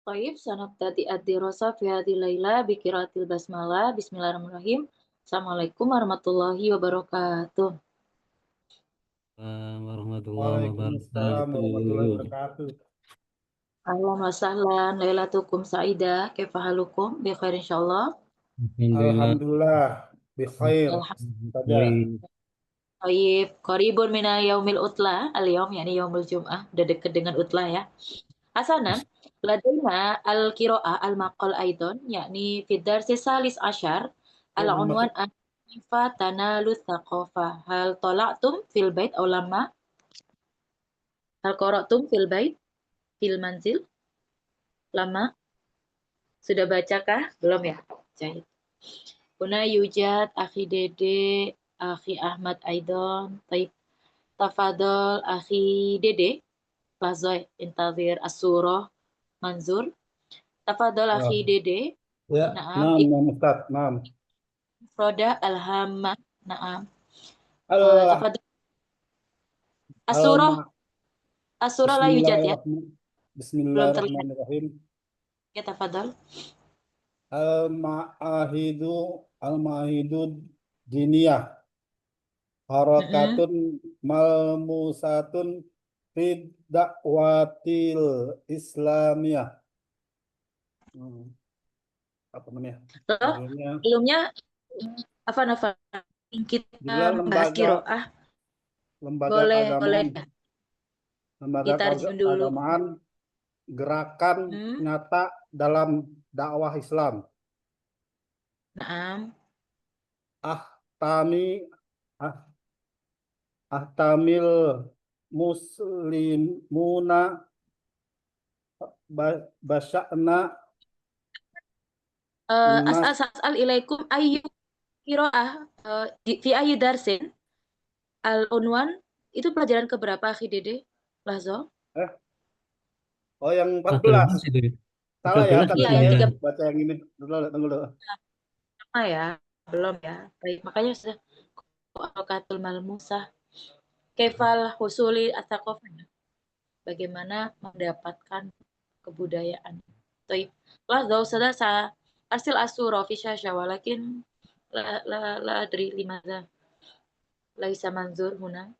Baik, sanabtadi ad-dirasa fi hadhil laila bi qiraatil basmalah. Bismillahirrahmanirrahim. Assalamualaikum warahmatullahi wabarakatuh. Warahmatullahi Waalaikumsalam warahmatullahi wabarakatuh. wabarakatuh. Ahlan wa sahlan, lailatukum sa'idah. Kaifa halukum? Bi khair insyaallah. Alhamdulillah. Alhamdulillah bi khair. Saja. Baik. Baik, qaribun mina yaumil utla. Al-yaum yakni yaumul jum'ah. Udah deket dengan utla ya. Hasanan, ladaina al-qiraah al-maqal aidon yakni fi darsi salis asyar Belum al-unwan masuk. kaifa tanalu tsaqafah. Hal tala'tum fil bait aw lamma? Hal qara'tum fil bait fil manzil? Lama? Sudah bacakah? Belum ya? Jahit. Huna yujad akhi Dede, akhi Ahmad Aidon. Taib. Tafadol akhi Dede. Lazoy intazir as-surah manzur. Tafadol akhi Dede. Ya, Naam. naam, Ustaz, naam. Roda alhamah. Naam. Allah, Tafadol. As-surah. As-surah la yujad ya. Belum terlihat. Bismillahirrahmanirrahim. Ya, tafadol. Al-Ma'idu, Al-Ma'idu diniyah. Harakatun malmusatun fid dakwatil islamiyah. Apa namanya? Loh, Judulnya sebelumnya apa kita judulnya bahas lembaga kiroah. lembaga Boleh keagamaan lembaga ditarjim dulu. keagamaan gerakan nyata dalam dakwah Islam. Naam. Ahtami ah, Ahtamil muslimuna basya'na nas As'al ilaikum ayyu kiroah fi ayyu darsin al-unwan itu pelajaran keberapa akhi Dede? Lazo? oh yang 14. 14 itu ya. Salah ya 14 kata Iya, itu yang saya 3 baca yang ini dulu, tunggu dulu. ya. Belum ya. Baik, makanya sudah Qur'atul Malmusah. Kaifal husuli at-thaqafah. Bagaimana mendapatkan kebudayaan. Baik. Lazo sudah asil asura fi syasha walakin la adri limadza laisa manzur huna.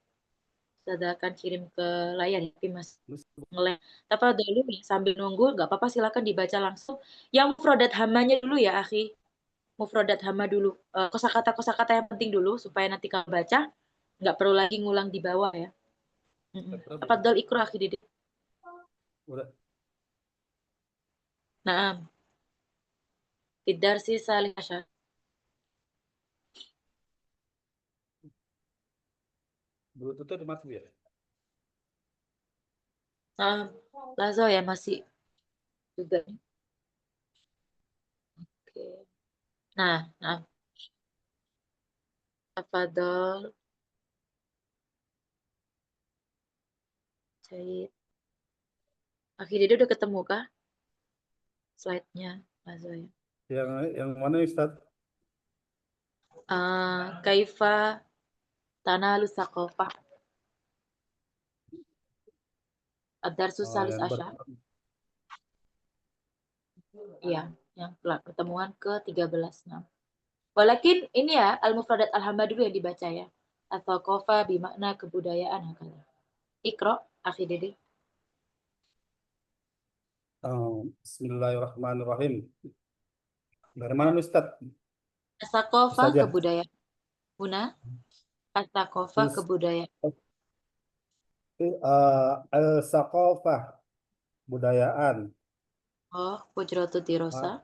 Saya akan kirim ke layar tapi mas ngelek. Tapi dulu ya, sambil nunggu nggak apa-apa silakan dibaca langsung. Yang mufradat hamanya dulu ya, akhi. Mufradat hama dulu. Kosakata-kosakata yang penting dulu supaya nanti kalau baca nggak perlu lagi ngulang di bawah ya. Tafadhol ikra akhi Dede. Udah. Naam. Fidarsi salih asyar. Bluetooth masuk ya? Naam. Lazo ya masih juga. Oke. Nah. Tafadhol. Jahit. Akhi Dede udah ketemu kah? Slide-nya Lazo ya. Yang mana Ustaz? Kaifa tanalu tsaqafah. Ad-darsus salis Yang asyar. Iya, yang pertemuan ke-13. Nah. Walakin ini ya, al-mufradat al-hamba dulu yang dibaca ya. At-thaqafa bimakna kebudayaan. Ikra, akhi Dede. Bismillahirrahmanirrahim. Dari mana Ustaz? At-thaqafa Saja. kebudayaan. Huna, at-thaqafa kebudayaan. Al-Saqafah budayaan. Oh, Hujratu Tirosa.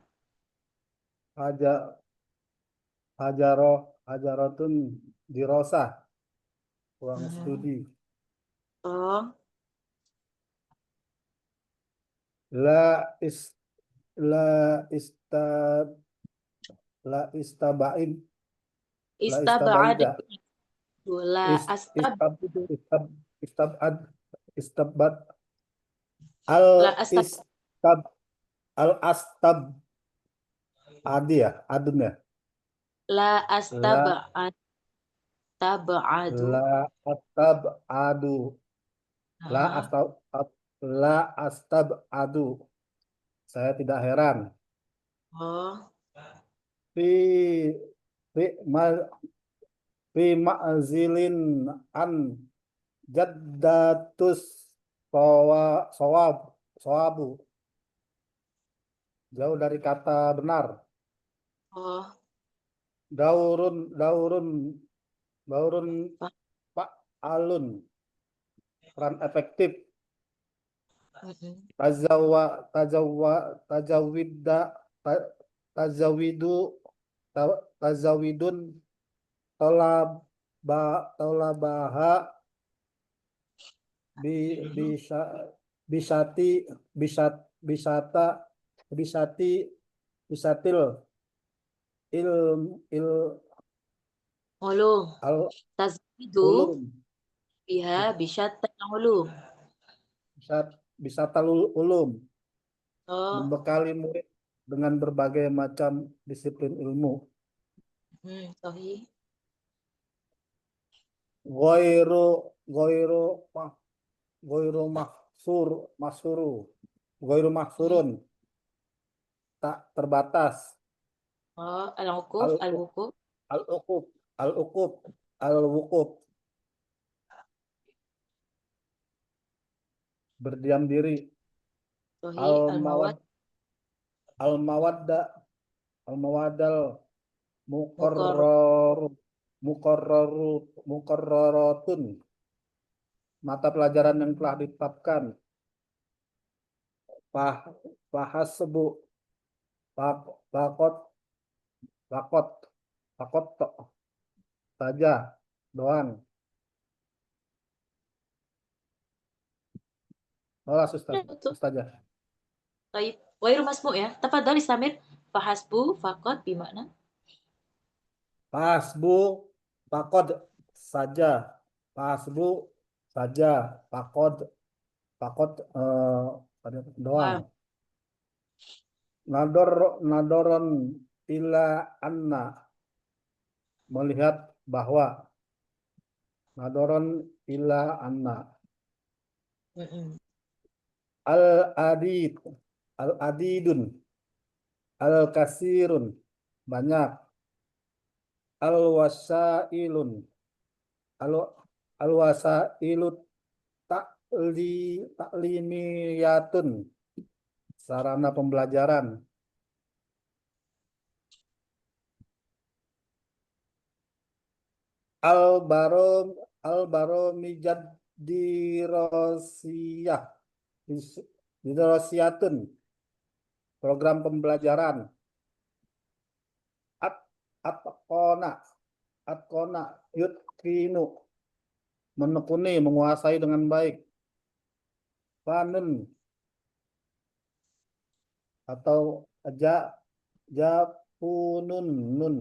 Hajarotun dirosah ruang studi. Oh, La is la istab la istabain la istaba'ad. istabaida La is astab. istab istabad istabad La astab. al astab adi ya adun ya La la astaba'ad. Taba'adu. la astab adu la Nah. astab la astab adu saya tidak heran. Oh, Fi fi ma fi ma'zilin an jaddatus sawab sawabu, jauh dari kata benar. oh, Daurun daurun daurun Pak. pak alun, peran efektif. Mm-mm. Tajawidda tazawidu tazawidun tolabaha bisa bisati bisata bisati bisatil il il Ulum. al Tazwidu ulum biha bisyattan ulum. bisat bisatal ulum, Oh, membekali murid dengan berbagai macam disiplin ilmu. sahih. Goiru goiru mah goiru mahsuru goiru mahsurun, tak terbatas. Oh, al-wukuf, al al-wukuf. al ukub al ukub al wukub, berdiam diri. al Sahih, mawad al-mawad, al mawadda al mawadal mukor. muqarrar muqarraratun, mata pelajaran yang telah ditetapkan. Fah Fahasbu fakot fakot fakot saja doang. Olah Betul. Ustazah. Baik. Wairu masmu ya. Tafadhali Samir. Fahasbu, fakot, bimana? Pasbu fakod saja. Pasbu saja. Fakod fakod doang. Ah, Nadoron ila anna, melihat bahwa. Nadoron ila anna. mm-mm. Al adid al adidun al kasirun, banyak. Al wasailun al al wasailut taklimiyatun, sarana pembelajaran. Al barom al baromijad dirosiyah dirosiyatun, program pembelajaran. At atkona atkona yutkinu, menekuni, menguasai dengan baik. Fanun atau japunun nun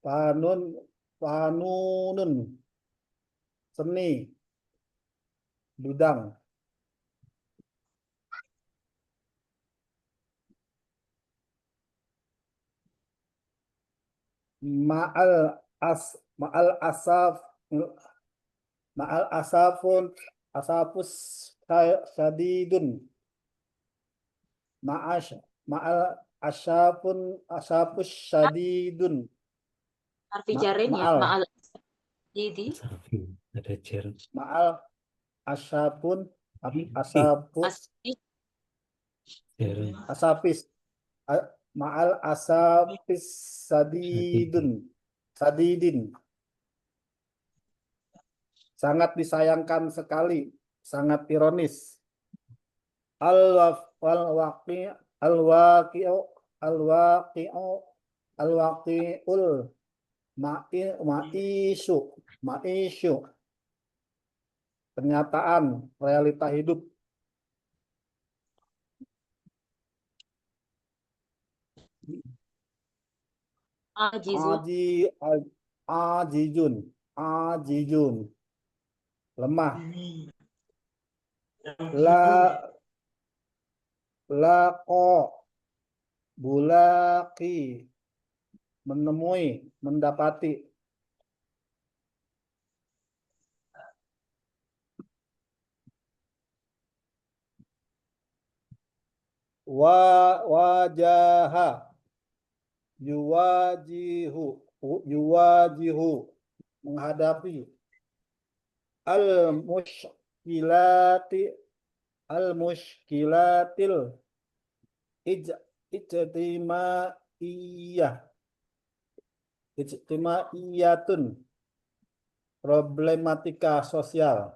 panun panunun, seni, bidang. Ma'al as ma'al asaf ma'al asafun asafus syadidun, ma'ash ma'al asafus syadidun. Harfi jarin ya. Ma'al Ma'al. Jadi. Safi, ada cer. ma'al asafun Ih, asafus Asli. cer. asafis ma'al asafis Sadidin. sadidin, sangat disayangkan sekali, sangat ironis. Al waqi al waqi'u al waqi'u al waqi'ul ma'isu ma'isu, kenyataan, realita hidup. Ajizun. Ajijun ajijun, lemah. La laqo bulaki, menemui, mendapati. wajaha, yuwajihu, yuwajihu, menghadapi. Al-mushkilati, al-mushkilatil ijtimaiyah, ijtimaiyatun, problematika sosial.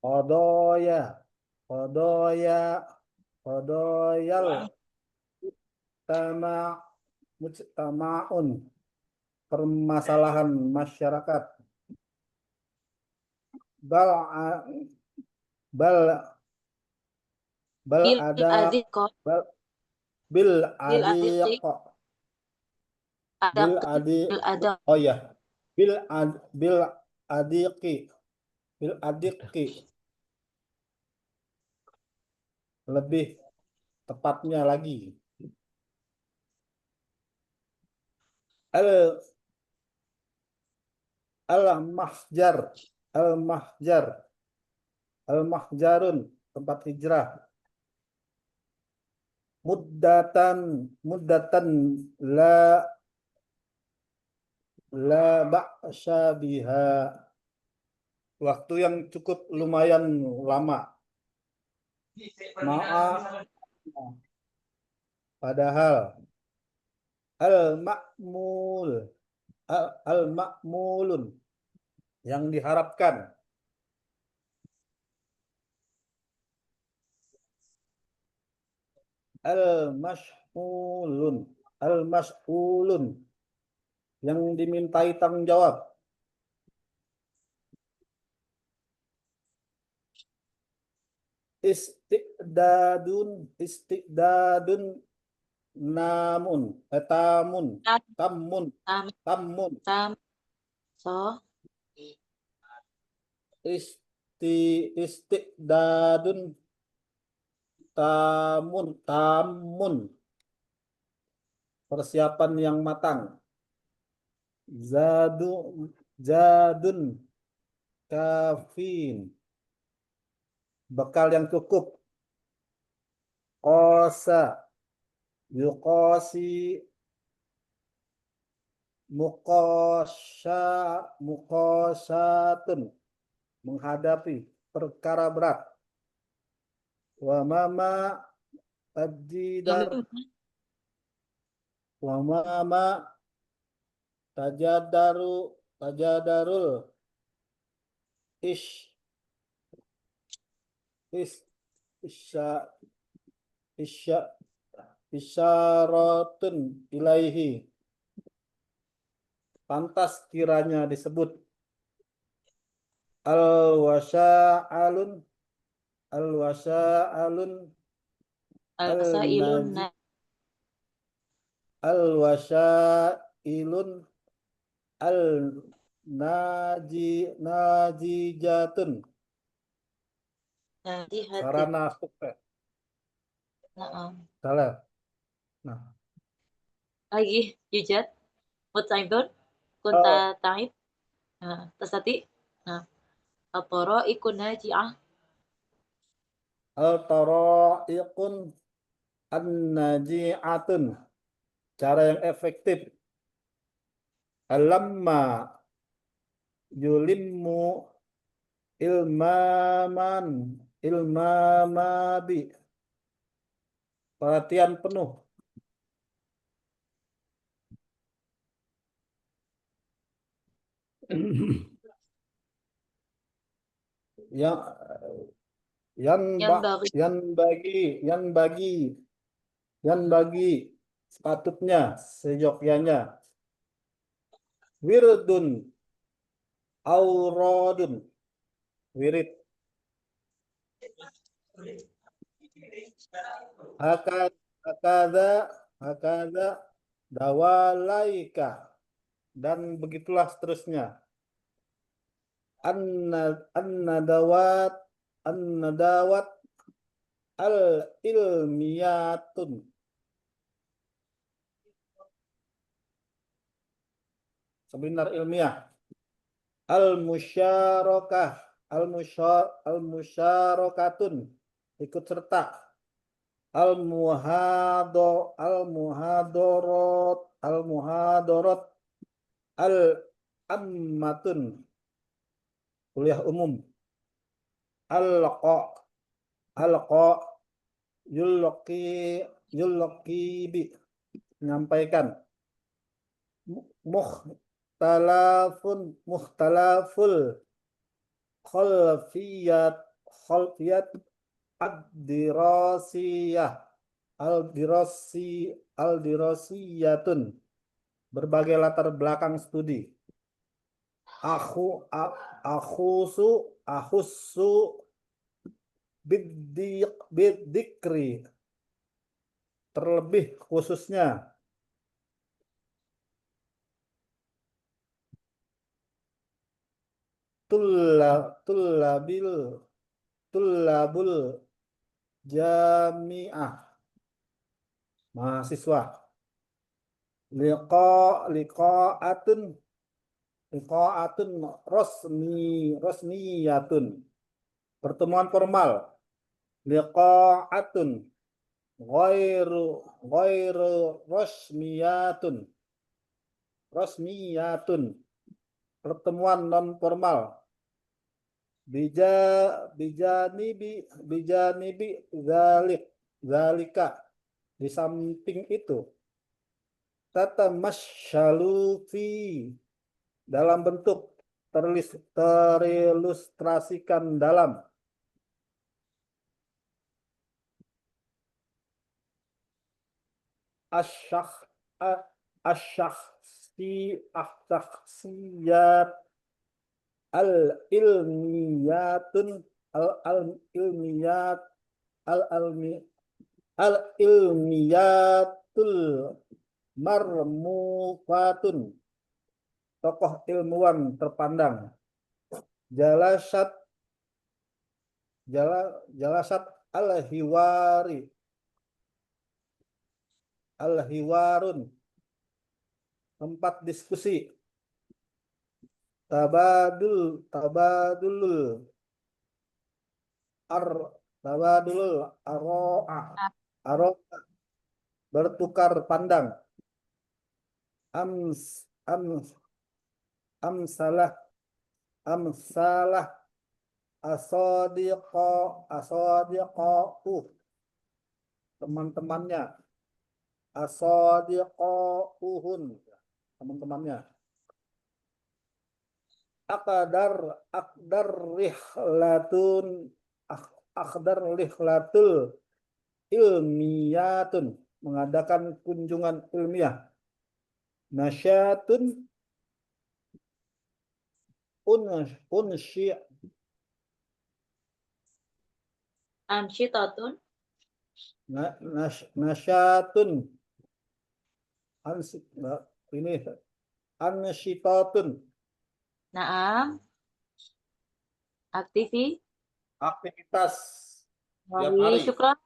Qadoya, qadoya, qadoyal tama, mujtama'un, permasalahan masyarakat. Bal bal bal Bil ada adhiqo, bal bil bil adhiqi, adiq, bil adaq, adi, bil adaq. oh ya, bil adiqi, bil adiqi, lebih tepatnya lagi. Al al mahjar, al mahjar, al mahjarun, tempat hijrah. Muddatan, muddatan la ba'sya biha, waktu yang cukup lumayan lama. Ma'a, padahal al-ma'mul, al-ma'mulun, yang diharapkan. Al-mash'ulun, al-mash'ulun, yang dimintai tanggung jawab. Istiqdadun, istiqdadun, namun, tamun, tamun, Tam, tamun, tam, so, istiqdadun, tamun, tamun, persiapan yang matang. Zadun kafin, bekal yang cukup. Qosa, yuqosi, muqosatun, menghadapi perkara berat. Wa mama tajidar, wa mama tajadarul ish is isya isya isyaratun ilaihi, pantas kiranya disebut. Al-wasa'alun, al-wasa'alun, al-sailun, al-wasa'ilun, najijatun, nanti hati. sarana sukses. Nah, Salah. Nah, lagi, yujad, mutaibun, kunta taib, nah, tasati, nah, atoro ikun naji'ah, al-tara'iqun an-naji'atun, cara yang efektif. Alamma yulimmu ilmaman, ilmamabi, perhatian penuh. yang yang bagi sepatutnya, seyogyanya. Wirdun aurodun, wirid. Hakada dawalaika, dan begitulah seterusnya. An-nadawat al-ilmiyatun, seminar ilmiah. Al-musyarakah. Al-musyarakatun. Ikut serta. Al-muhadorot. Al-muhadorot. Al-ammatun. Kuliah umum. Al-qa. Al-qa. Yulqi bi. Menyampaikan. Mukhtalaful khalfiyat ad-dirasiyah al-dirasiyatun, berbagai latar belakang studi. Akhusu bidikri, terlebih khususnya. Tullabul jami'ah, mahasiswa. Liqa'atun rosmiyatun, pertemuan formal. Liqa'atun ghairu rosmiyatun, pertemuan non formal. Bijanibi zalika, di samping itu. Tatamasyalu fi, dalam bentuk terilustrasikan dalam. Asyakhsiyat al-ilmiyatun al-ilmiyat al-ilmiyatul marmufatun, tokoh ilmuwan terpandang. Jalasat al-hiwarun, tempat diskusi. Tabadulul aro'a, bertukar pandang. Amsalah asadiqo, teman-temannya. Asadiqohun, teman-temannya. Akdar rihlatul ilmiyatun, mengadakan kunjungan ilmiah. Nasyatun Ansyitatun. nasyatun ini ansyitatun, Naam. Aktivitas. tiap hari. Syukran.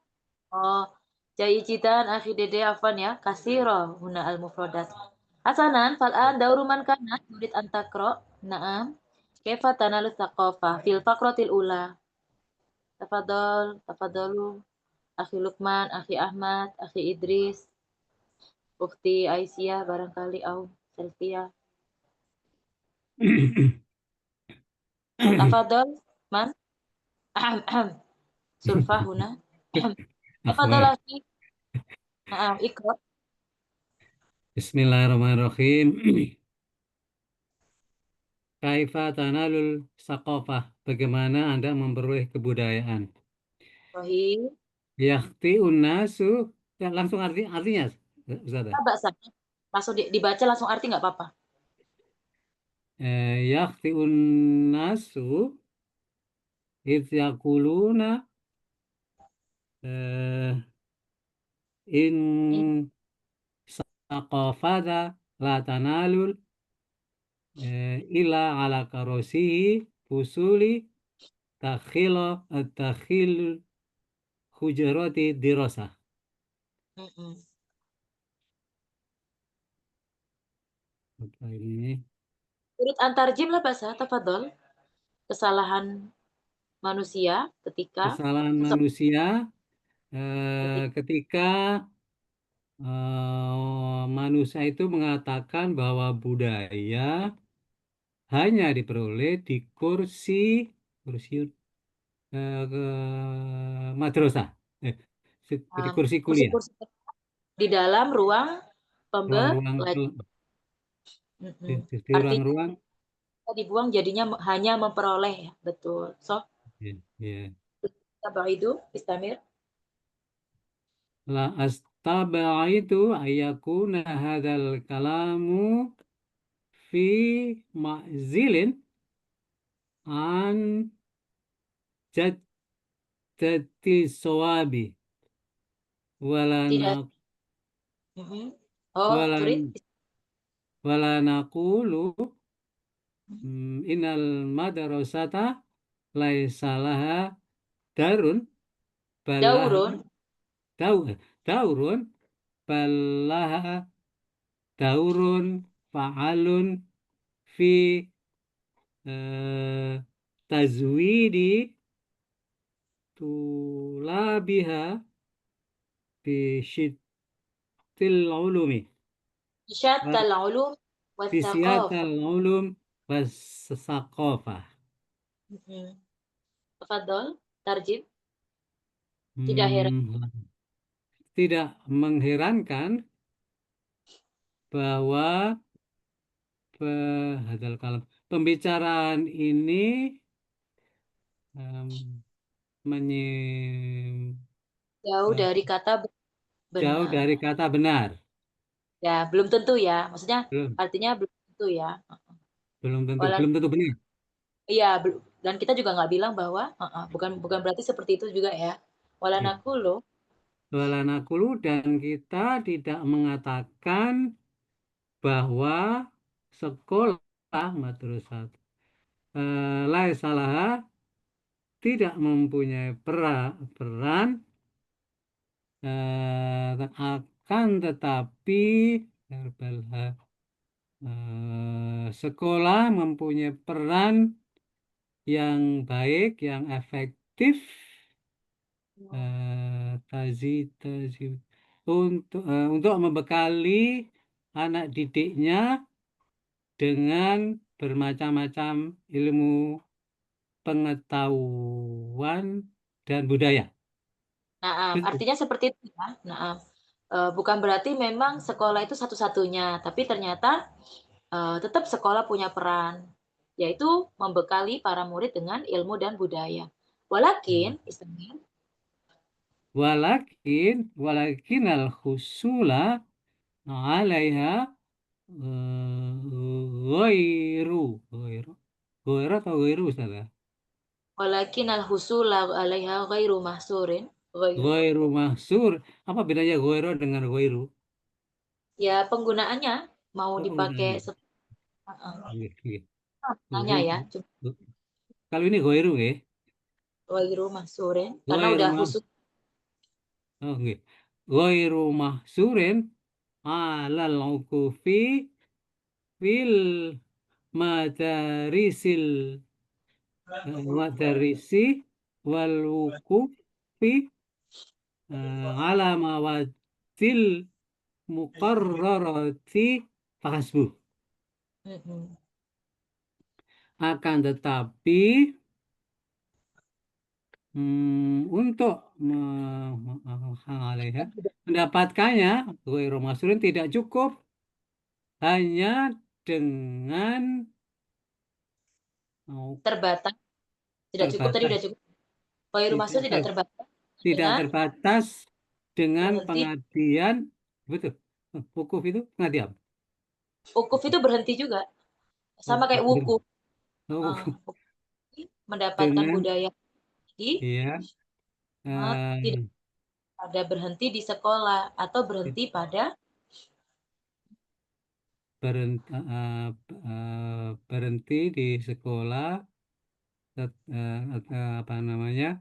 Oh, jayijidan akhi dede afan ya. Kasiro huna al-mufradat. Hasanan fal'an dauruman kana yurid antakro. Naam. Kaifa tanalu thaqafah fil faqratil ula. Tafadhalu. Akhi Lukman, Akhi Ahmad, Akhi Idris, Ukhti Aisyah barangkali au Selvia. Tafadhal man. Sulfa huna. Tafadhal akhi. Naam, ikra. Bismillahirrahmanirrahim. Kaifa tanalul saqafah, bagaimana Anda memperoleh kebudayaan? Sahih. Yakti unnasu, ya, langsung artinya Ustaz. Langsung dibaca langsung arti nggak apa-apa. Yakti unnasu idh yaquluna in saqafata la tanalul ila ala karosihi fusuli takhil hujarati dirasah. Apa ini? Urut antarjim lah bahasa, tafadhol. Kesalahan manusia ketika Kesalahan sesek manusia ketika ketika manusia itu mengatakan bahwa budaya hanya diperoleh di kursi madrasah, di kursi kuliah, kursi-kursi di dalam ruang ruang-ruang pembelajaran. di Artinya ruang-ruang. dibuang jadinya hanya memperoleh ya, betul. So, Ya, ya. tabaidu, istamir. La astabaitu ayakuna hadzal kalamu fi ma'zilin an jaddati sawabi walana Tidak. Oh, turid. walan walanaqulu innal madrasata laisa laha darun balaha Daurun. daur daurun balaha daurun fa'alun fi eh, tazwidi tulabiha bisyittil ulumi wa Syatal ulum bisyatal wathaqafah. ulum was saqafah. Tafadhol, tarjim. Tidak heran. Hmm, tidak mengherankan bahwa hadal kalam pembicaraan ini em, menyi- Jauh eh, dari kata jauh benar. dari kata benar. Ya, belum tentu ya. Maksudnya Belum, artinya belum tentu ya. Walau belum tentu benar. iya, dan kita juga nggak bilang bahwa bukan bukan berarti seperti itu juga ya. Ya. Walanaqulu Walanakulu dan kita tidak mengatakan bahwa sekolah madrasah salah tidak mempunyai peran akan tetapi sekolah mempunyai peran yang baik, yang efektif tazi untuk membekali anak didiknya dengan bermacam-macam ilmu pengetahuan dan budaya. Nah, Betul. artinya seperti itu ya. Nah, bukan berarti memang sekolah itu satu-satunya, tapi ternyata tetap sekolah punya peran, yaitu membekali para murid dengan ilmu dan budaya. Walakin, istilahnya, Walakin al-husula alaiha ghairu ghairu ghairu atau ghairu Ustaz ya? walakin al-husul alaiha ghairu mahsurin. Ghairu. Ghairu mahsur. Apa bedanya ghairu dengan ghairu? Ya, penggunaannya mau Oh, dipakai penggunaannya. Oke, oke. nanya ya, cuma Kalau ini ghairu ya. ghairu mahsurin karena Ghairu udah mah. khusus. Oh, nggih. Ghairu mahsurin alal uqufi fil madarisil madarisi wal wuqufi ala mawadil muqarrarati fahasbuh. Mm-mm. Akan tetapi untuk mendapatkannya ghairu mahsurin tidak cukup hanya dengan Terbatas, tidak cukup tadi udah terbatas cukup. Ghairu tidak mahsur tidak ter- terbatas tidak dengan terbatas dengan berhenti. pengabdian betul wukuf itu pengabdian. Wukuf itu berhenti juga, sama kayak wukuf. Oh, Mendapatkan dengan budaya di ya tidak eh, ada berhenti di sekolah atau berhenti pada berhenti, berhenti di sekolah apa namanya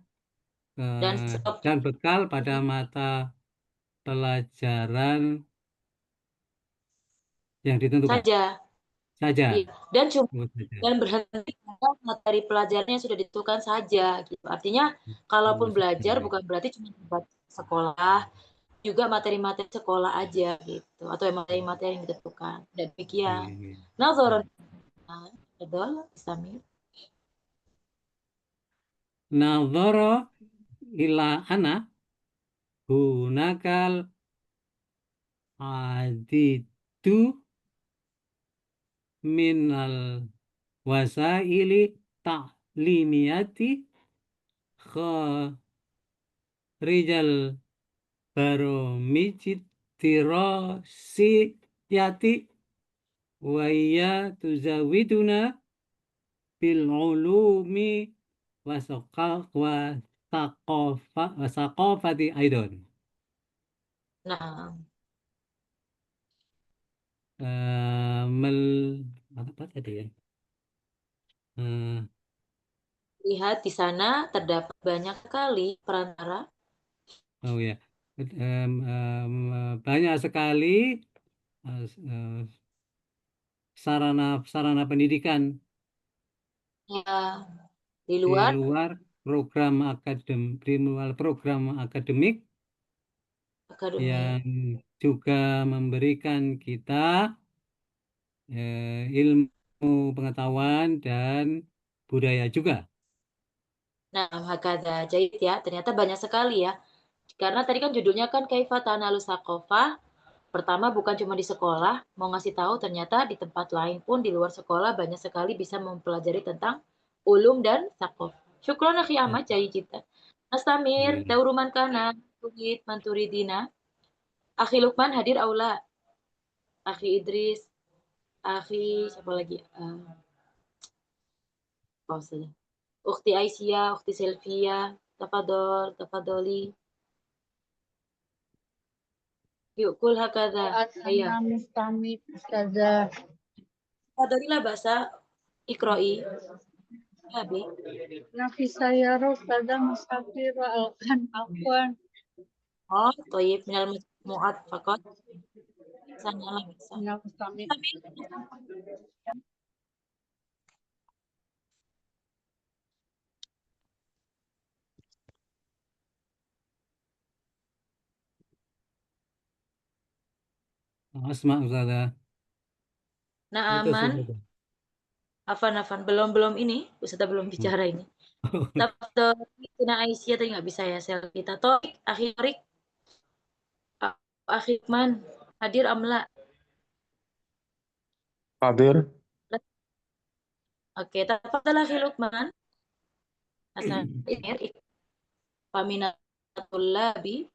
dan stop dan bekal pada mata pelajaran yang ditentukan. saja. saja. Iya. Dan cuma Ikut saja. dan berhenti pada materi pelajarannya yang sudah ditentukan saja gitu. Artinya kalaupun belajar bukan berarti cuma buat sekolah, juga materi-materi sekolah aja gitu atau materi-materi yang ditentukan. Dan demikian. Nazaran betul, Islamir. Nadhara ila ana hunakal adidu minal wasaili ta'limiyati kharijal baromijit dirasiyati wa iya tuzawiduna bil ulumi wasaqafati aidon. Nah, Mel apa tadi ya? lihat di sana terdapat banyak sekali perantara Oh ya, banyak sekali sarana pendidikan ya di di luar luar program akademik akademi. yang juga memberikan kita ilmu pengetahuan dan budaya juga. Nah, hakadha jahit ya. Ternyata banyak sekali ya. Karena tadi kan judulnya kan Kaifa Tanalu Saqofah. Pertama bukan cuma di sekolah, mau ngasih tahu ternyata di tempat lain pun di luar sekolah banyak sekali bisa mempelajari tentang ulum dan sakof. Syukron akhi Ahmad jahit kita. Nastamir, dauruman kana, turid, manturidina. Akhi Lukman hadir aula. Akhi Idris, akhi siapa lagi? Oh, saja. Ukhti Aisyah, Ukhti Selvia, tafadol, tafadoli. Yuk, kul hakadha. Ayo. Ana mustamid Ustazah. Tafadolilah bahasa ikroi. Abi. Nafisa ya Ustazah musafir wa alkan afwan. Oh, toyib minal mu'ad fakot. Sana lah bisa. Ana mustamid. Tapi, Asma Ustazah. nah Itu aman. Ustazah. Afan, belum ini. Ustazah belum bicara ini. Tafadol, Tina Aisyah tadi nggak bisa ya. Sel kita. Torik, akhirik. Akhirman. Hadir amla. Hadir. Oke, tafadol akhi Lukman. Asal ini. Paminatul labi.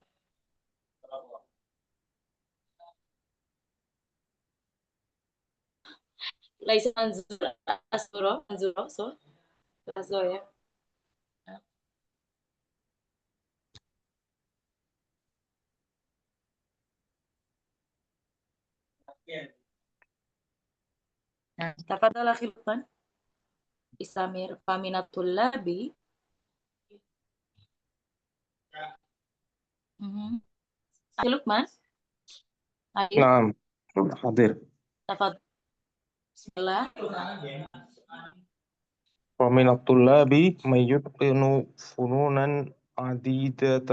Laisa manzur asuro. Manzuro. So ya. Nah, tafadol akhi Lukman. Istamir paminatul labi. Akhi Lukman. Hadir. Naam. Hadir. Tafadol. Bismillah. ومن الطلاب من يتقن فنونا عديدة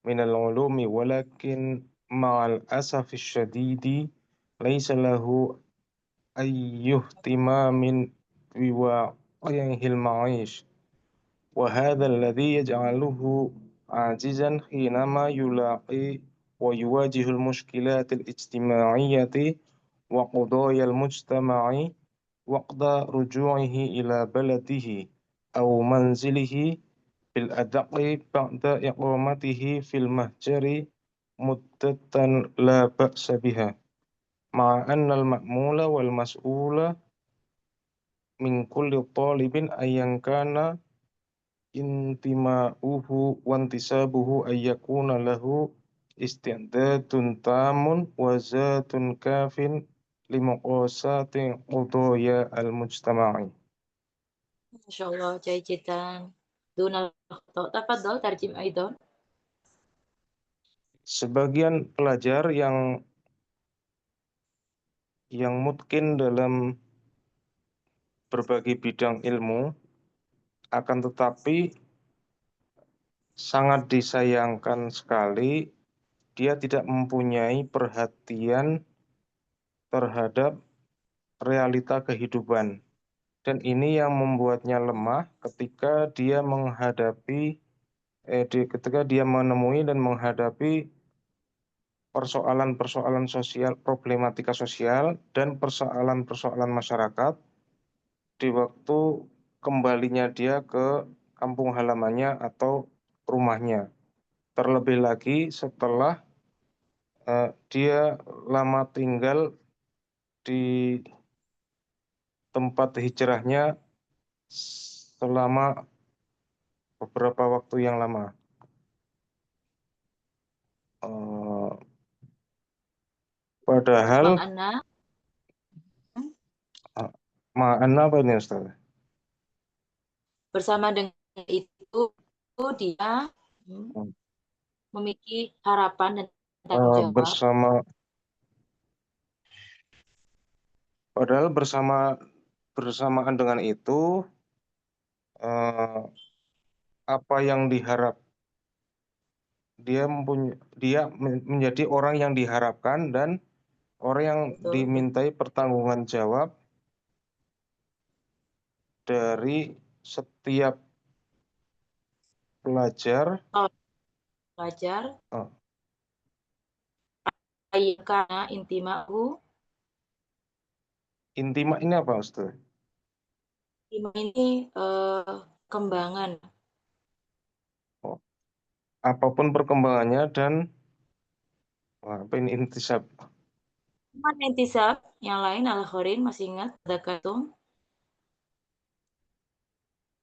من العلوم ولكن مع الأسف الشديد ليس له أي اهتمام بواقعه المعيش وهذا الذي يجعله عاجزا حينما يلاقي ويواجه المشكلات الاجتماعية وقضايا المجتمع وقت رجوعه إلى بلده أو منزله بالأدق بعد إقامته في المهجر مدة لا بأس بها مع أن المأمول والمسؤول من كل طالب أيا كان intima'uhu wantisabuhu ayyakuna lahu isti'dadun tamun wa zatun kafin limuqasati qudaya al-mujtama'i. Insyaallah jai jitan. Dunal tafadhol tarjim aidan. Sebagian pelajar yang yang mungkin dalam berbagai bidang ilmu, akan tetapi sangat disayangkan sekali dia tidak mempunyai perhatian terhadap realita kehidupan. Dan ini yang membuatnya lemah ketika dia ketika dia menemui dan menghadapi persoalan-persoalan sosial, problematika sosial, dan persoalan-persoalan masyarakat di waktu kembalinya dia ke kampung halamannya atau rumahnya. Terlebih lagi setelah dia lama tinggal di tempat hijrahnya selama beberapa waktu yang lama. Padahal Makna makna apa ini Ustaz? bersama dengan itu dia memiliki harapan dan tanggung jawab. Padahal bersamaan dengan itu apa yang dia menjadi orang yang diharapkan dan orang yang dimintai pertanggungan jawab dari setiap pelajar. Karena intimahu. Intima ini apa Ustaz? Intima ini kembangan. Apapun perkembangannya dan apa ini intisab? Intisab, yang lain al-akhirin, masih ingat zakatum?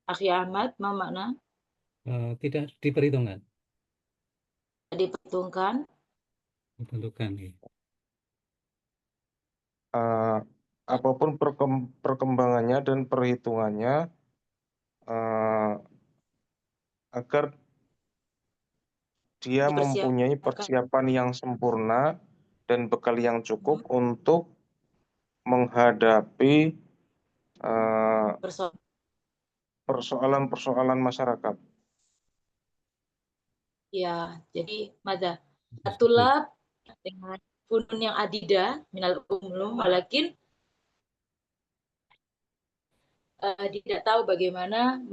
Akhi Ahmad, makna? Tidak diperhitungkan. Diperhitungkan. Ditentukan. Apapun perkembangannya dan perhitungannya agar dia mempunyai persiapan yang sempurna dan bekal yang cukup untuk menghadapi persoalan-persoalan masyarakat. Ya, jadi mada atulab dengan funun yang adida minal umlum, walakin tidak tahu bagaimana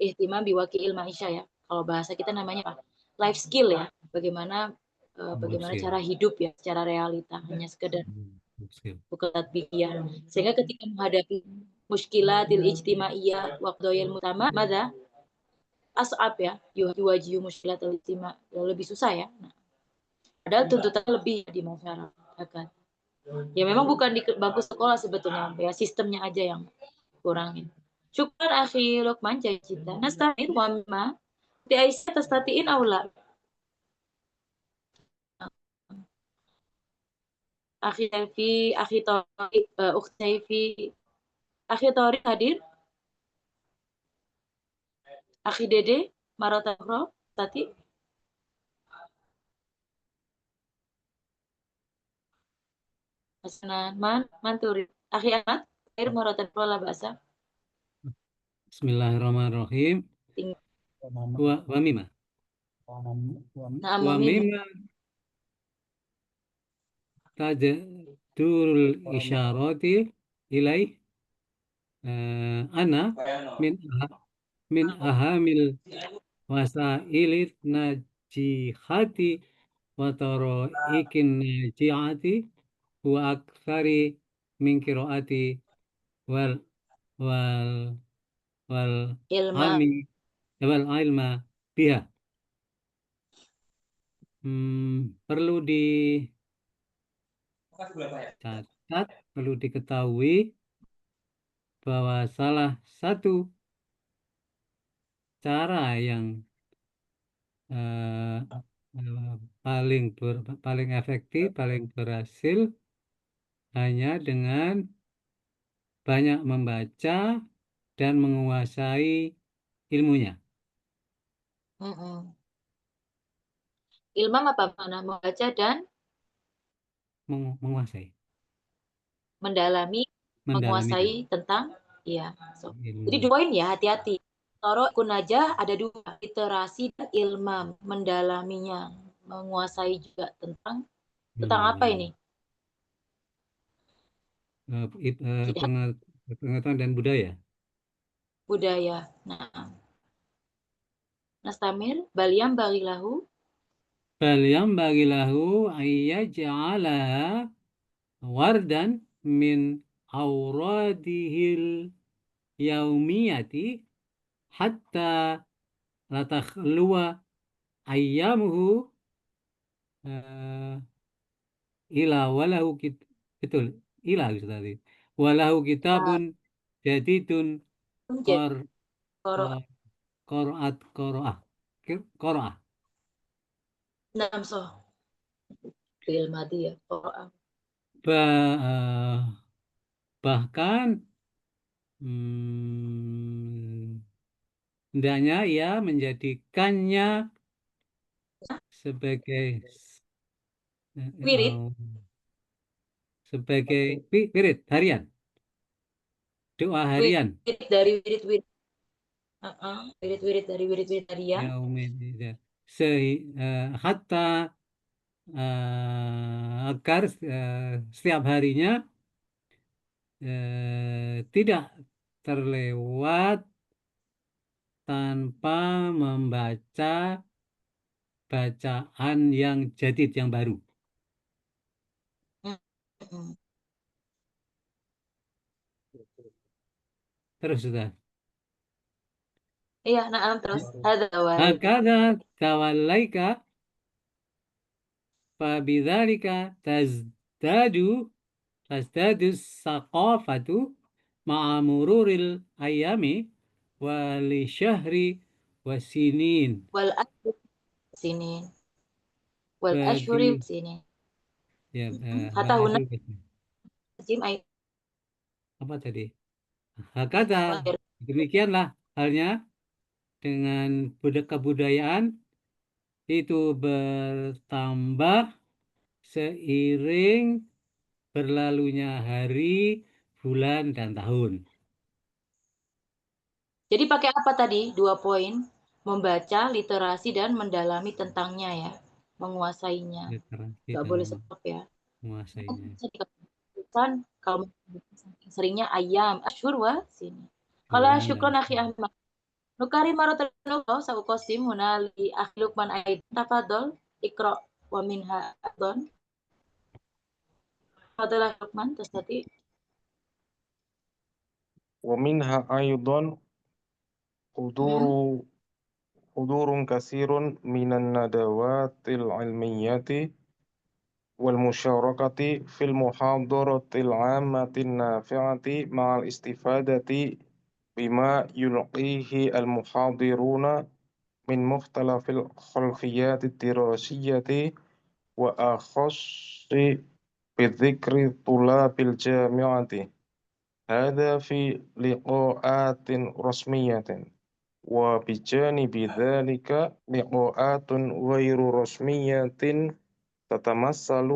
ihtimam biwaki ilmaisya ya. Kalau bahasa kita namanya apa? Life skill ya. Bagaimana cara hidup ya secara realita, hanya sekedar bukan tatbikiyah. Sehingga ketika menghadapi muskilatil ijtimaiyah waqdoyil mutama, mada as'ab ya, yuwajihu muskilatil ijtima, lebih susah ya. Nah, padahal tuntutan lebih di masyarakat. Ya memang bukan di bangku sekolah sebetulnya, ya sistemnya aja yang kurangin. Syukran akhi Lukman Cita. Nasta'in wa mimma di Aisyah tastatiin aula. Akhi Taufi, akhi Tori, ukhti Taufi, akhi Tori hadir. Akhi Dede, Marota Bro, tadi. Hasanan, manturi. Akhi Ahmad, air Marota Bro lah bahasa. Bismillahirrahmanirrahim. Wa mimma. Wa mimma tajadurul isyarati ilaih ana min ahamil wasailit najihati wa tara'ikin najiati wa aktsari min qiraati wal wal wal ilma biha. Perlu dicatat, perlu diketahui bahwa salah satu cara yang paling efektif, paling berhasil hanya dengan banyak membaca dan menguasai ilmunya. Ilmam apa mana? Membaca dan menguasai. mendalami, Mendalami menguasai tentang ya. So. ilmu. Jadi 2 poin ya, hati-hati. Toro kunajah ada 2, literasi dan ilmam, mendalaminya, menguasai juga tentang apa ini? Tidak. Pengetahuan dan budaya. Budaya. Nah, Nastamir, baliyam bagilahu. Baliyam bagilahu ayyaj'alaha wardan min awradihil yaumiyati hatta la takhluwa ayyamuhu ila walahu betul ila tadi walahu kitabun jadidun qor qoroat qoroah Namso. Fi'il madhi ya. bahkan hendaknya ia menjadikannya sebagai Wirid. Sebagai wirid harian, doa harian. Wirid dari wirid-wirid. Wirid-wirid dari wirid-wirid harian. Hatta agar setiap harinya tidak terlewat tanpa membaca bacaan yang jadid, yang baru. Terus sudah. Iya, naam terus. Hakadha tawallaika fabidzalika tazdadu saqafatu ma'a mururil ayami wali syahri wasinin. Wal ashhur sinin. Wal ashhuri sinin. Ya, Hatta huna jim apa tadi? Hakadha, demikianlah halnya dengan kebudayaan itu bertambah seiring berlalunya hari, bulan, dan tahun. Jadi pakai apa tadi? 2 poin. Membaca, literasi, dan mendalami tentangnya ya. Menguasainya. Nggak boleh stop ya. Menguasainya. Kan kalau seringnya ayam, ashur wa sini. Kalau syukron akhi Ahmad. Nukari marotanukau saukosim hunali akhi Lukman aid. Tafadol ikro wa minha adon. Fadalah Lukman terus tadi. Wa minha aydan hudurun kasirun minan nadawatil ilmiyati wal musyarakati fil muhadaratil ammatin nafi'ati ma'al istifadati bima yulqihi al muhadiruna min mukhtalafil khalfiyati dirasiyati wa akhassi bidzikri tulabil jami'ati. Hadha fi liqa'atin rasmiyatin. وبجانب ذلك لقاءات غير رسمية تتمثل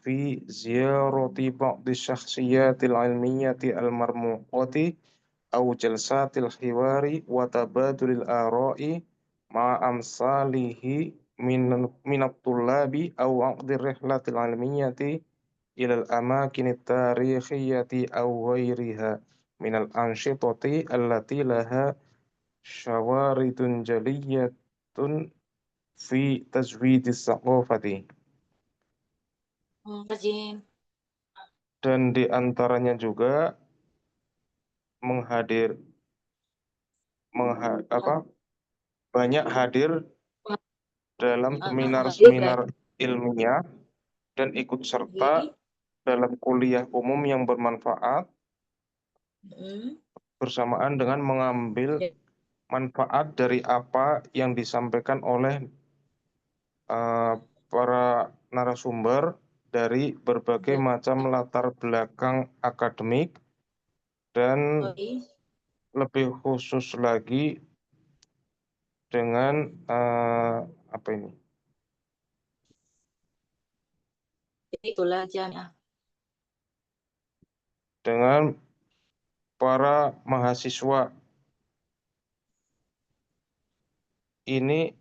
في زيارة بعض الشخصيات العلمية المرموقة أو جلسات الحوار وتبادل الآراء مع أمثاله من الطلاب أو عقد الرحلة العلمية إلى الأماكن التاريخية أو غيرها من الأنشطة التي لها syawaridun jaliyatun fi tajwidis saqafati. Dan di antaranya juga banyak hadir dalam seminar-seminar ilmiah dan ikut serta dalam kuliah umum yang bermanfaat bersamaan dengan mengambil manfaat dari apa yang disampaikan oleh para narasumber dari berbagai macam latar belakang akademik dan lebih khusus lagi dengan apa ini? Itulah jamiah. dengan para mahasiswa. Ini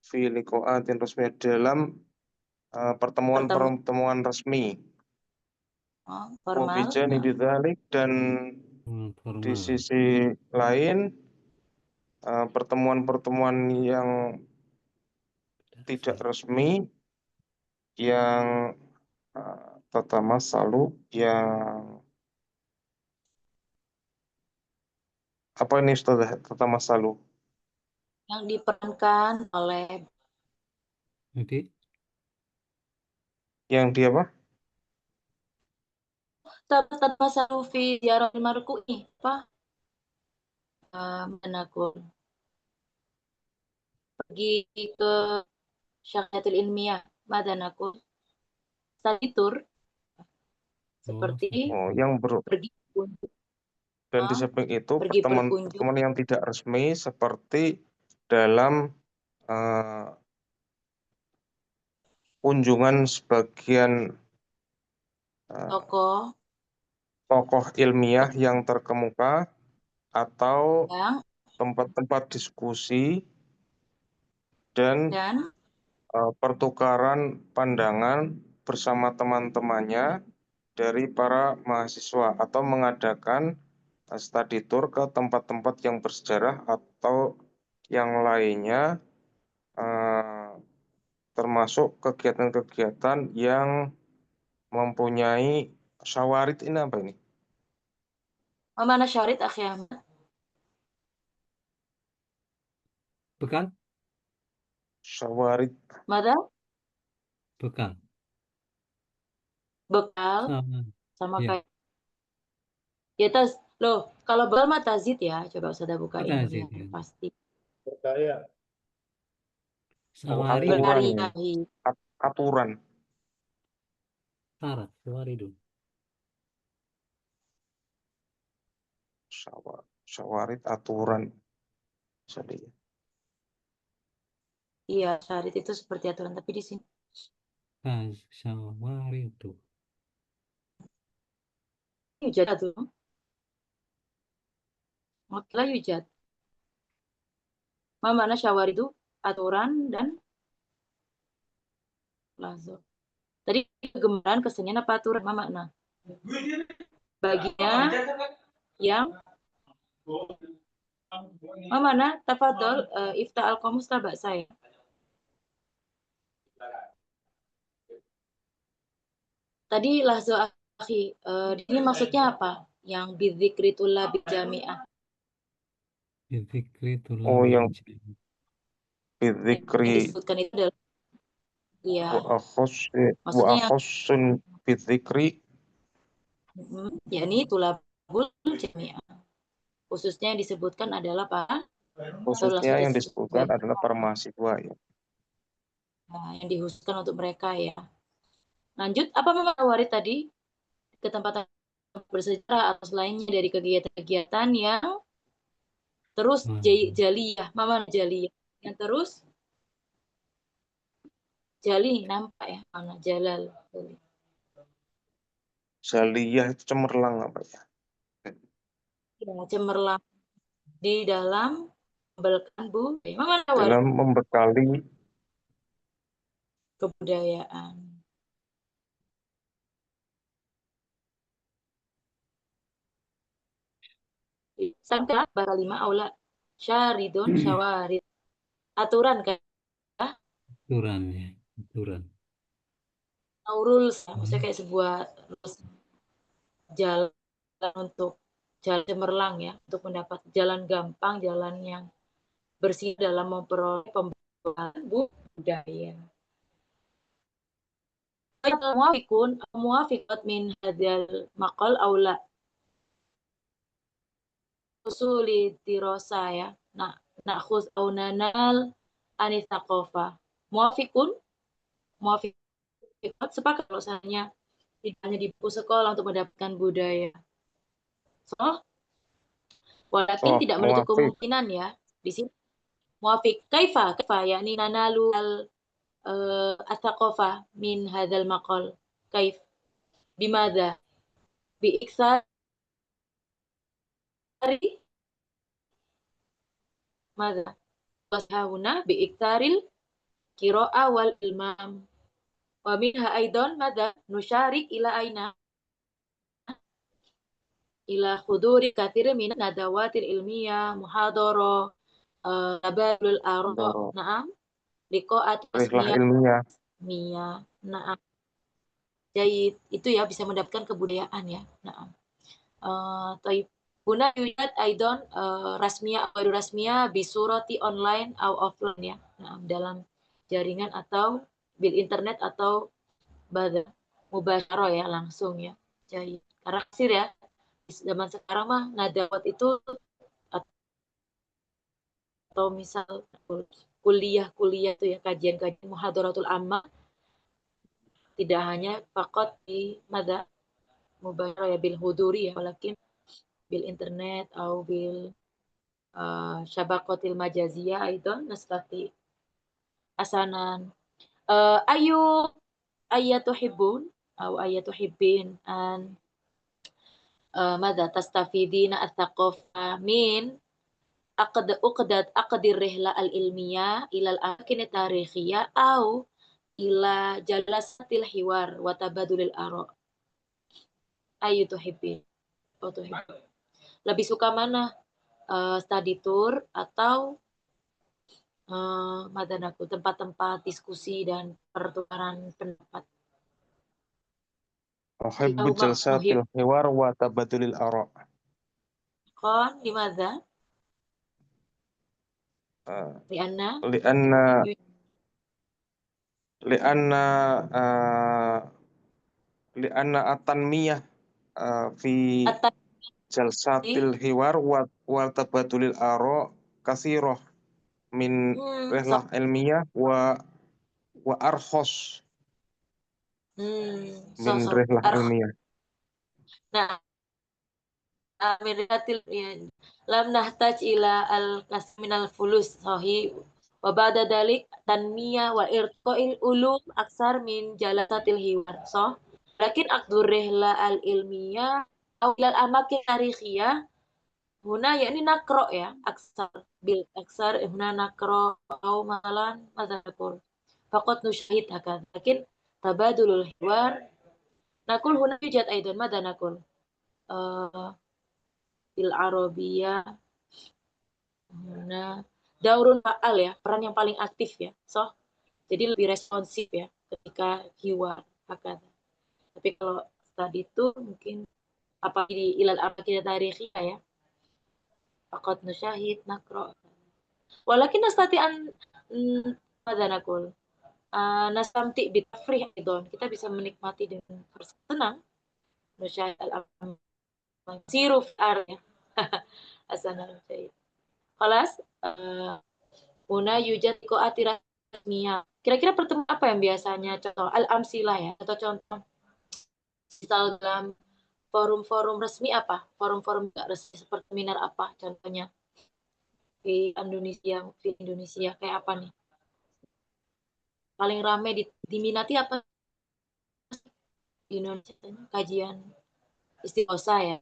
fi liqa'atin resmi, dalam pertemuan resmi. Formal. Wabijani bidzalik, dan di Formal. sisi lain pertemuan-pertemuan yang tidak resmi yang tatamasalu, yang apa ini Ustazah tatamasalu? Yang diperankan oleh Jadi Yang di apa? tatamasalu fi ziaratil marku'i apa? Manakul pergi ke Syariatul Ilmiah, Madanakul study tour seperti yang pergi berkunjung, dan di samping itu pergi berkunjung, pertemuan-pertemuan yang tidak resmi seperti dalam kunjungan sebagian tokoh ilmiah yang terkemuka atau yang tempat-tempat diskusi dan dan pertukaran pandangan bersama teman-temannya dari para mahasiswa, atau mengadakan study tour ke tempat-tempat yang bersejarah atau yang lainnya, termasuk kegiatan-kegiatan yang mempunyai syawarid. Ini apa ini? mana syarit Akhi Ahmad? bekal, Syawarid. Mada? bekal. Bekal sama ya. kayak ya loh, kalau bekal mah tazid ya. Coba sudah buka ini Tazid, biar ya. pasti. Percaya. Sawari Aturan. Berhari-hari. Aturan. syarat, sawari itu. Syawarid aturan. Jadi Iya, syarit itu seperti aturan, tapi di sini Sawari itu. yujad tuh. Oke, yujad. Mana syawari itu aturan dan lazo. Tadi kegemaran, kesenian apa aturan? Makna baginya yang mana tafadhol ifta al-qamus tabak saya. Tadi lazo akhi, ini maksudnya apa? Yang bidzikri tulabi jami'ah. Bidzikri yang yang bidzikri disebutkan itu adalah ya, wa akhossun bidzikri, yakni tulabul jami'ah. Khususnya yang disebutkan adalah para khususnya yang disebutkan adalah para mahasiswa ya. Nah, yang dihususkan untuk mereka ya. Lanjut, apa memang warid tadi ke tempat bersejarah atau lainnya dari kegiatan-kegiatan yang terus jaliyah, mama jaliyah, yang terus jali nampak ya, mana jalal. Jaliyah itu cemerlang apa ya? Ya, cemerlang di dalam dalam membekali kebudayaan. Sampai bakal 5 aula syaridun syawarid. Aturan kan? aturan ya, aturan. Rules, maksudnya kayak sebuah jalan untuk jalan cemerlang ya, untuk mendapat jalan gampang, jalan yang bersih dalam memperoleh pembekalan budaya. Muafiqat min hadzal maqal aula usuli dirasa ya. Nah, nakhuz au nanal anis taqafa. Muafiqun sepakat kalau misalnya tidak hanya di buku sekolah untuk mendapatkan budaya. Walakin tidak menutup kemungkinan ya di sini موافق. كيف يعني ننال الثقافة من هذا المقال؟ كيف؟ بماذا؟ بإكثار ماذا؟ هنا بإكثار القراءة والإلمام، ومنها أيضا ماذا؟ نشارك إلى أين؟ إلى حضور كثير من الندوات العلمية، محاضرة، تبادل الآراء، نعم، لقاءات Rihlah رسمية. ilmiah. Nah, jahit itu ya bisa mendapatkan kebudayaan ya. Nah, طيب هنا يوجد أيضا رسمية أو غير رسمية بصورة online أو offline ya. Nah, dalam jaringan atau bil internet atau mubasyarah ya, langsung ya. Jahit. Karena kasir ya, zaman sekarang mah nadawat itu atau misal kuliah-kuliah itu ya, kajian-kajian muhadaratul amma tidak hanya fakot di mada mubasyarah ya bil huduri ya, walakin bil internet atau bil syabakatil majaziyah aidan nastati asanan ayatuhibbun atau ayatuhibbin an mada tastafidina at-thaqafah min aqdir rihla al-ilmiyah ila al-amakin tarikhiyah au ila jalasatil hiwar wa tabadulil ara. Ayatuhibbin atau lebih suka mana? Study tour atau madanaku tempat-tempat diskusi dan pertukaran pendapat. Uhibbu jalsatil hiwar wa tabadulil ara'. Kon limadha? Lianna lianna at-tanmiyah fi jalsatil hiwar wa tabadulil ara' katsirah min rihlah ilmiah wa arkhos min rihlah ilmiah. Nah, amiratil lam nahtaj ila al-kasminal fulus sahih wa ba'da dalik tanmiyah wa irqa'il ulum aksar min jalasatil hiwar. So, lakin aqdur rihla al-ilmiyah atau ilal amakin tarikhiyah huna yakni nakro ya, aksar bil aksar huna nakro atau masalan mazhabul faqat nusyahid akan lakin tabadulul hiwar nakul huna yujad aidan madha nakul bil arabiyah huna daurun fa'al ya, peran yang paling aktif ya. So, jadi lebih responsif ya ketika hiwar akan. Tapi kalau tadi itu mungkin apa di ilal amakin tarikhiyah ya, faqat nusyahid nakro. Walakin nastati an mada nakul nastamti bitafrih idon, kita bisa menikmati dengan senang nusyahid al-amal siruf arya asanan syahid. Kelas huna yujad ko atiratmiyah. Kira-kira pertemuan apa yang biasanya contoh al-amsilah ya, atau contoh misal dalam forum-forum resmi apa? Forum-forum enggak resmi seperti seminar apa contohnya? Di Indonesia kayak apa nih? Paling ramai diminati apa di Indonesia? Kajian istighosa ya,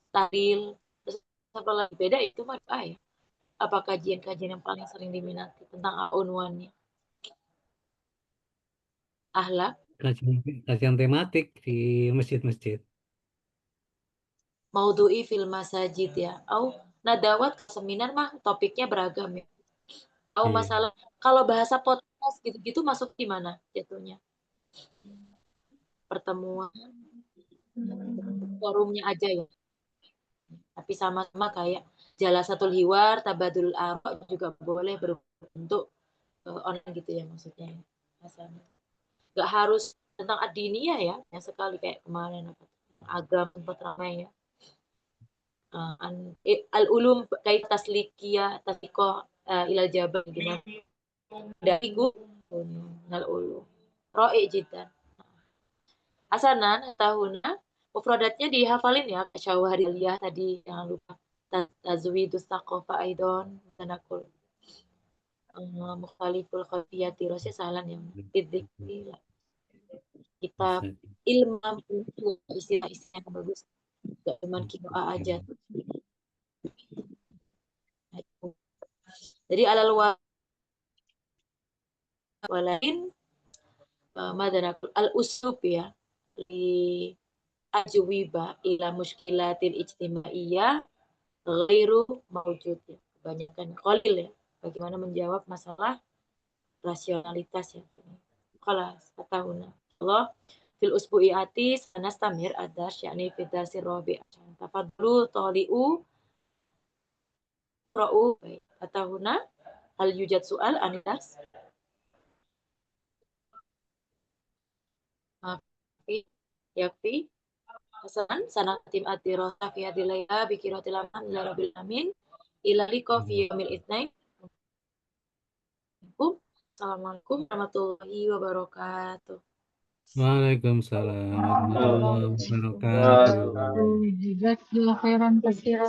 tahlil, terus apa lagi beda itu mah ya. Apa kajian-kajian yang paling sering diminati tentang unwannya? Ahlak, kajian tematik di masjid-masjid. maudhu'i fil masajid ya. Au nadawat seminar mah topiknya beragam ya. Au masalah kalau bahasa podcast gitu-gitu masuk di mana jatuhnya? Pertemuan forumnya aja ya. Tapi sama-sama kayak jalasatul hiwar, tabadul ara juga boleh berbentuk online gitu ya maksudnya. Nggak harus tentang ad-diniyah ya, yang sekali kayak kemarin agama sempat ramai ya. Al-ulum kayak taslikiyah, tasikoh ilal jabal gimana? Dari al-ulum. Ro'i jidan. Hasanan tahunnya mufradatnya dihafalin ya, syawhariyah tadi jangan lupa. Tazwidus taqafa aidon tanakul. mukhaliful khafiyati rosnya salah ya. Bidzikri lah. Kita Bisa. ilmu istilah-istilah yang bagus. Gak cuma qiraah aja. Jadi alal walain madarakul al-uslub ya li ajwiba ila muskilatil ijtimaiyah ghairu mawjud ya. Kebanyakan qalil ya. Bagaimana menjawab masalah rasionalitas ya. Khalas katahuna. Allah fil usbu'i atis anastamir ad-dars yakni fi darsi rabi' tafadlu tali'u ra'u katahuna hal yujad soal anidas yakfi hasan sanatim ad-dirasah fi hadhihi layla bi qiraatil hamdulillah rabbil alamin ila liqa fi yaumil itsnain. Assalamualaikum warahmatullahi wabarakatuh. Waalaikumsalam warahmatullahi wabarakatuh. Jazakallah khairan katsiran.